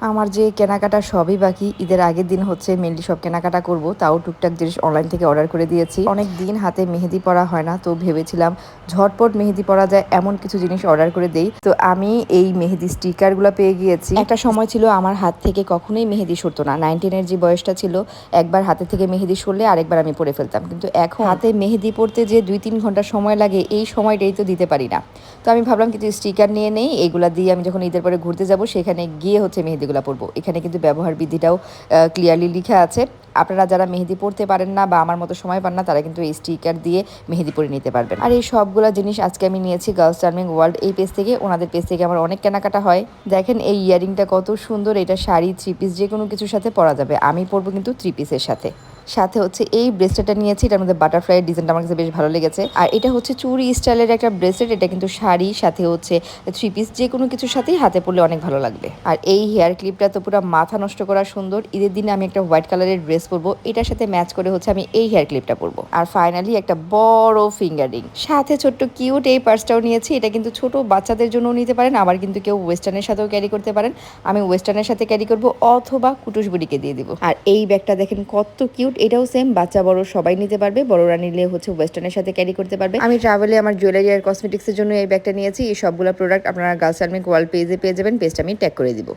আমার যে কেনাকাটা সবই বাকি। ঈদের আগের দিন হচ্ছে মেনলি সব কেনাকাটা করব, তাও টুকটাক জিনিস অনলাইন থেকে অর্ডার করে দিয়েছি। অনেক দিন হাতে মেহেদি পরা হয় না, তো ভেবেছিলাম ঝটপট মেহেদি পরা যায় এমন কিছু জিনিস অর্ডার করে দেই। তো আমি এই মেহেদি স্টিকারগুলো পেয়ে গিয়েছি। একটা সময় ছিল আমার হাত থেকে কখনোই মেহেদি সরতো না। 19 যে বয়সটা ছিল, একবার হাতে থেকে মেহেদি সরলে আরেকবার আমি পরে ফেলতাম। কিন্তু এখন হাতে মেহেদি পড়তে যে 2-3 ঘন্টা সময় লাগে, এই সময়টাই তো দিতে পারি না। তো আমি ভাবলাম কিছু স্টিকার নিয়ে নেই, এইগুলা দিয়ে আমি যখন ঈদের পরে ঘুরতে যাব সেখানে গিয়ে হচ্ছে মেহেদিগুলো পরবো। এখানে কিন্তু ব্যবহার বিধিটাও ক্লিয়ারলি লেখা আছে। আপনারা যারা মেহেদি পড়তে পারেন না বা আমার মতো সময় পান না, তারা কিন্তু এই স্টিকার দিয়ে মেহেদি পরে নিতে পারবেন। আর এই সবগুলা জিনিস আজকে আমি নিয়েছি গার্লস চার্মিং ওয়ার্ল্ড এই পেজ থেকে। ওনাদের পেজ থেকে আমার অনেক কেনাকাটা হয়। দেখেন এই ইয়ারিংটা কত সুন্দর, এটা শাড়ি, থ্রি পিস যে কোনো কিছুর সাথে পরা যাবে। আমি পরবো কিন্তু থ্রি পিসের সাথে। সাথে হচ্ছে এই ব্রেসলেটটা নিয়েছি, এটার মধ্যে বাটারফ্লাইয়ের ডিজাইনটা আমার কাছে বেশ ভালো লেগেছে। আর এটা হচ্ছে চুড়ি স্টাইলের একটা ব্রেসলেট, এটা কিন্তু শাড়ি সাথে হচ্ছে থ্রি পিস যে কোনো কিছুর সাথেই হাতে পরলে অনেক ভালো লাগবে। আর এই হেয়ার ক্লিপটা তো পুরো মাথা নষ্ট করা সুন্দর। ঈদের দিনে আমি একটা হোয়াইট কালারের ড্রেস পরবো, এটার সাথে ম্যাচ করে হচ্ছে আমি এই হেয়ার ক্লিপটা পরবো। আর ফাইনালি একটা বড় ফিঙ্গার রিং, সাথে ছোট্ট কিউট এই পার্সটাও নিয়েছি। এটা কিন্তু ছোট বাচ্চাদের জন্যও নিতে পারেন, আবার কিন্তু কেউ ওয়েস্টার্নের সাথেও ক্যারি করতে পারেন। আমি ওয়েস্টার্নের সাথে ক্যারি করবো অথবা কুটুসবুড়িকে দিয়ে দিব। আর এই ব্যাগটা দেখেন কত কিউট, এটাও সেম বাচ্চা বড় সবাই নিতে পারবে। বড়রা নিলে হচ্ছে ওয়েস্টার্নের সাথে ক্যারি করতে পারবে। আমি ট্রাভেলে আমার জুয়েলারি আর কসমেটিক্সের জন্য এই ব্যাগটা নিয়েছি। এই সবগুলো প্রোডাক্ট আপনারা গার্লস চার্মিং ওয়ার্ল্ড পেজে পেয়ে যাবেন, পেজটা আমি ট্যাগ করে দিব।